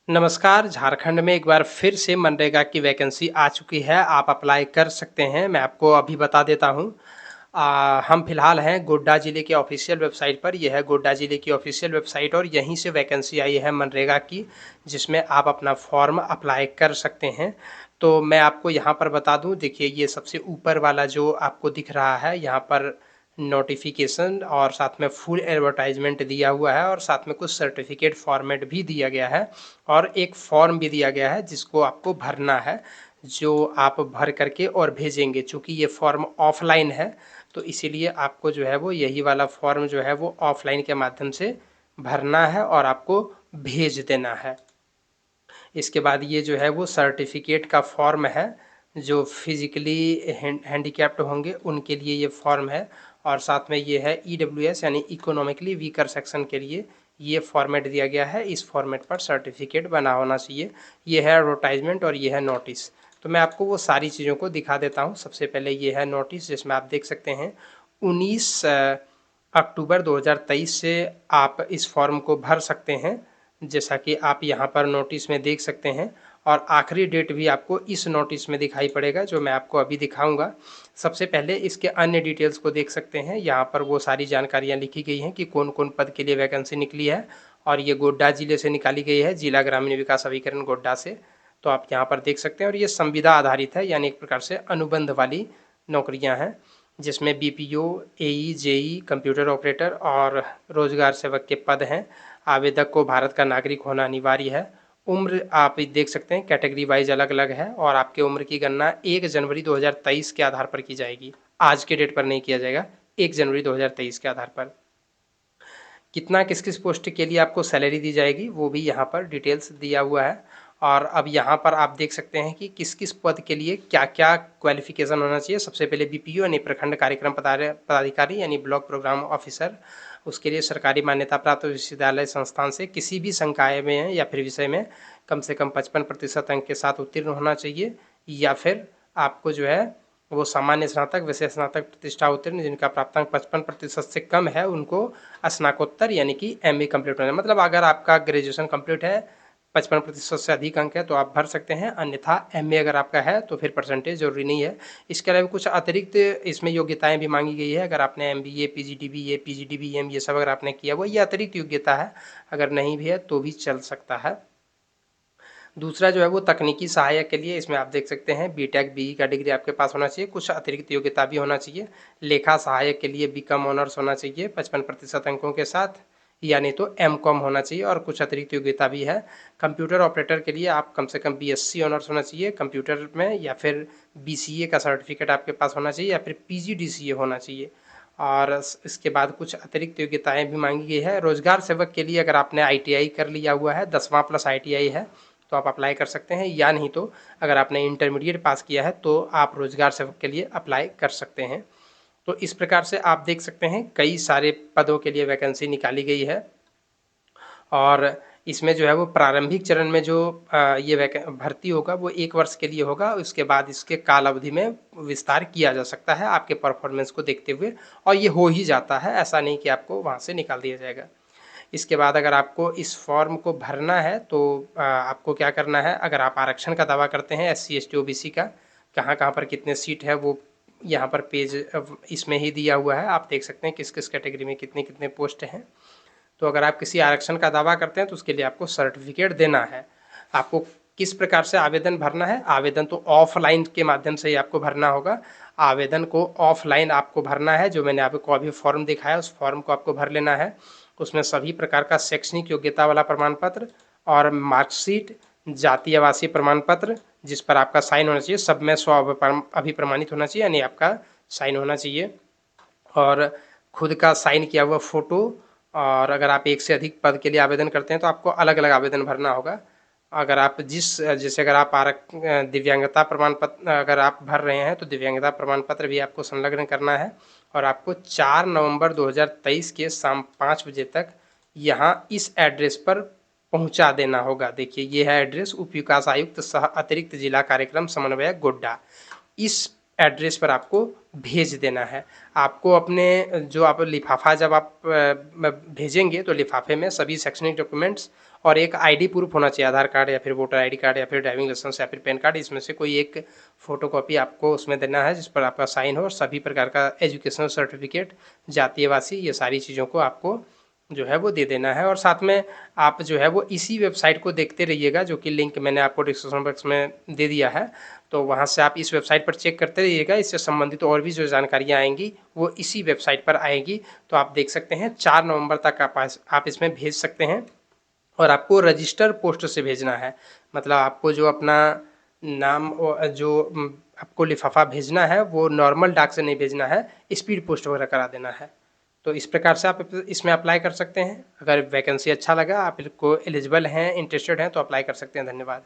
नमस्कार, झारखंड में एक बार फिर से मनरेगा की वैकेंसी आ चुकी है, आप अप्लाई कर सकते हैं। मैं आपको अभी बता देता हूँ। हम फिलहाल हैं गोड्डा ज़िले के ऑफ़िशियल वेबसाइट पर। यह है गोड्डा ज़िले की ऑफ़िशियल वेबसाइट और यहीं से वैकेंसी आई है मनरेगा की, जिसमें आप अपना फॉर्म अप्लाई कर सकते हैं। तो मैं आपको यहाँ पर बता दूँ, देखिए ये सबसे ऊपर वाला जो आपको दिख रहा है, यहाँ पर नोटिफिकेशन और साथ में फुल एडवर्टाइजमेंट दिया हुआ है और साथ में कुछ सर्टिफिकेट फॉर्मेट भी दिया गया है और एक फॉर्म भी दिया गया है जिसको आपको भरना है, जो आप भर करके और भेजेंगे। चूँकि ये फॉर्म ऑफलाइन है, तो इसीलिए आपको जो है वो यही वाला फॉर्म जो है वो ऑफलाइन के माध्यम से भरना है और आपको भेज देना है। इसके बाद ये जो है वो सर्टिफिकेट का फॉर्म है, जो फिजिकली हैंडीकैप्ड होंगे उनके लिए ये फॉर्म है और साथ में ये है ईडब्ल्यूएस यानी इकोनॉमिकली वीकर सेक्शन के लिए ये फॉर्मेट दिया गया है। इस फॉर्मेट पर सर्टिफिकेट बना होना चाहिए। ये है एडवर्टाइजमेंट और ये है नोटिस। तो मैं आपको वो सारी चीज़ों को दिखा देता हूँ। सबसे पहले ये है नोटिस, जिसमें आप देख सकते हैं 19 अक्टूबर 2023 से आप इस फॉर्म को भर सकते हैं, जैसा कि आप यहाँ पर नोटिस में देख सकते हैं। और आखिरी डेट भी आपको इस नोटिस में दिखाई पड़ेगा, जो मैं आपको अभी दिखाऊंगा। सबसे पहले इसके अन्य डिटेल्स को देख सकते हैं। यहाँ पर वो सारी जानकारियाँ लिखी गई हैं कि कौन कौन पद के लिए वैकेंसी निकली है और ये गोड्डा जिले से निकाली गई है, जिला ग्रामीण विकास अभिकरण गोड्डा से। तो आप यहाँ पर देख सकते हैं और ये संविदा आधारित है, यानी एक प्रकार से अनुबंध वाली नौकरियाँ हैं, जिसमें बीपीओ, एई, जेई, कंप्यूटर ऑपरेटर और रोजगार सेवक के पद हैं। आवेदक को भारत का नागरिक होना अनिवार्य है। उम्र आप देख सकते हैं कैटेगरी वाइज अलग अलग है और आपके उम्र की गणना 1 जनवरी 2023 के आधार पर की जाएगी। आज के डेट पर नहीं किया जाएगा, 1 जनवरी 2023 के आधार पर। कितना किस किस पोस्ट के लिए आपको सैलरी दी जाएगी वो भी यहाँ पर डिटेल्स दिया हुआ है। और अब यहाँ पर आप देख सकते हैं कि किस किस पद के लिए क्या क्या क्वालिफिकेशन होना चाहिए। सबसे पहले बीपीओ यानी प्रखंड कार्यक्रम पदाधिकारी यानी ब्लॉक प्रोग्राम ऑफिसर, उसके लिए सरकारी मान्यता प्राप्त विश्वविद्यालय संस्थान से किसी भी संकाय में या फिर विषय में कम से कम 55% अंक के साथ उत्तीर्ण होना चाहिए, या फिर आपको जो है वो सामान्य स्नातक, विशेष स्नातक प्रतिष्ठा उत्तीर्ण जिनका प्राप्तांक 55% से कम है उनको स्नाकोत्तर यानी कि एमए कंप्लीट होना है। मतलब अगर आपका ग्रेजुएशन कंप्लीट है, 55% से अधिक अंक है तो आप भर सकते हैं, अन्यथा एमए अगर आपका है तो फिर परसेंटेज जरूरी नहीं है। इसके अलावा कुछ अतिरिक्त इसमें योग्यताएं भी मांगी गई है। अगर आपने एमबीए, पीजीडीबीए, पीजीडीबीएम ये सब अगर आपने किया हुआ, ये अतिरिक्त योग्यता है। अगर नहीं भी है तो भी चल सकता है। दूसरा जो है वो तकनीकी सहायक के लिए, इसमें आप देख सकते हैं बीटेक, बीई का डिग्री आपके पास होना चाहिए, कुछ अतिरिक्त योग्यता भी होना चाहिए। लेखा सहायक के लिए बीकॉम ऑनर्स होना चाहिए 55% अंकों के साथ, या नहीं तो एमकॉम होना चाहिए और कुछ अतिरिक्त योग्यता भी है। कंप्यूटर ऑपरेटर के लिए आप कम से कम बीएससी ऑनर्स होना चाहिए कंप्यूटर में, या फिर बीसीए का सर्टिफिकेट आपके पास होना चाहिए, या फिर पीजीडीसीए होना चाहिए। और इसके बाद कुछ अतिरिक्त योग्यताएं भी मांगी गई है। रोजगार सेवक के लिए अगर आपने आईटीआई कर लिया हुआ है, 10वां प्लस आईटीआई है तो आप अप्लाई कर सकते हैं, या नहीं तो अगर आपने इंटरमीडिएट पास किया है तो आप रोजगार सेवक के लिए अप्लाई कर सकते हैं। तो इस प्रकार से आप देख सकते हैं कई सारे पदों के लिए वैकेंसी निकाली गई है। और इसमें जो है वो प्रारंभिक चरण में जो ये भर्ती होगा वो 1 वर्ष के लिए होगा। उसके बाद इसके काल अवधि में विस्तार किया जा सकता है आपके परफॉर्मेंस को देखते हुए, और ये हो ही जाता है, ऐसा नहीं कि आपको वहाँ से निकाल दिया जाएगा। इसके बाद अगर आपको इस फॉर्म को भरना है तो आपको क्या करना है, अगर आप आरक्षण का दावा करते हैं एससी, एसटी, ओबीसी का, कहाँ कहाँ पर कितने सीट है वो यहाँ पर पेज इसमें ही दिया हुआ है। आप देख सकते हैं किस किस कैटेगरी में कितने कितने पोस्ट हैं। तो अगर आप किसी आरक्षण का दावा करते हैं तो उसके लिए आपको सर्टिफिकेट देना है। आपको किस प्रकार से आवेदन भरना है, आवेदन तो ऑफलाइन के माध्यम से ही आपको भरना होगा। आवेदन को ऑफलाइन आपको भरना है, जो मैंने आपको अभी फॉर्म दिखाया उस फॉर्म को आपको भर लेना है। उसमें सभी प्रकार का शैक्षणिक योग्यता वाला प्रमाण पत्र और मार्कशीट, जाति आवासीय प्रमाण पत्र जिस पर आपका साइन होना चाहिए, सब में स्व अभिप्रमाणित होना चाहिए, यानी आपका साइन होना चाहिए, और खुद का साइन किया हुआ फोटो। और अगर आप एक से अधिक पद के लिए आवेदन करते हैं तो आपको अलग अलग आवेदन भरना होगा। अगर आप जैसे अगर आप दिव्यांगता प्रमाण पत्र अगर आप भर रहे हैं तो दिव्यांगता प्रमाण पत्र भी आपको संलग्न करना है, और आपको 4 नवंबर 2023 के शाम 5 बजे तक यहाँ इस एड्रेस पर पहुँचा देना होगा। देखिए ये है एड्रेस, उप विकास आयुक्त सह अतिरिक्त जिला कार्यक्रम समन्वयक गोड्डा। इस एड्रेस पर आपको भेज देना है। आपको अपने जो आप लिफाफा जब आप भेजेंगे तो लिफाफे में सभी शैक्षणिक डॉक्यूमेंट्स और एक आईडी प्रूफ होना चाहिए, आधार कार्ड या फिर वोटर आईडी कार्ड या फिर ड्राइविंग लाइसेंस या फिर पैन कार्ड, इसमें से कोई एक फ़ोटोकॉपी आपको उसमें देना है जिस पर आपका साइन हो, और सभी प्रकार का एजुकेशनल सर्टिफिकेट, जातीयवासी, ये सारी चीज़ों को आपको जो है वो दे देना है। और साथ में आप जो है वो इसी वेबसाइट को देखते रहिएगा, जो कि लिंक मैंने आपको डिस्क्रिप्शन बॉक्स में दे दिया है, तो वहाँ से आप इस वेबसाइट पर चेक करते रहिएगा। इससे संबंधित और भी जो जानकारियाँ आएंगी वो इसी वेबसाइट पर आएंगी। तो आप देख सकते हैं 4 नवंबर तक आप इसमें भेज सकते हैं, और आपको रजिस्टर पोस्ट से भेजना है। मतलब आपको जो अपना नाम जो आपको लिफाफा भेजना है वो नॉर्मल डाक से नहीं भेजना है, स्पीड पोस्ट वगैरह करा देना है। तो इस प्रकार से आप इसमें अप्लाई कर सकते हैं। अगर वैकेंसी अच्छा लगा, आप इसको एलिजिबल हैं, इंटरेस्टेड हैं, तो अप्लाई कर सकते हैं। धन्यवाद।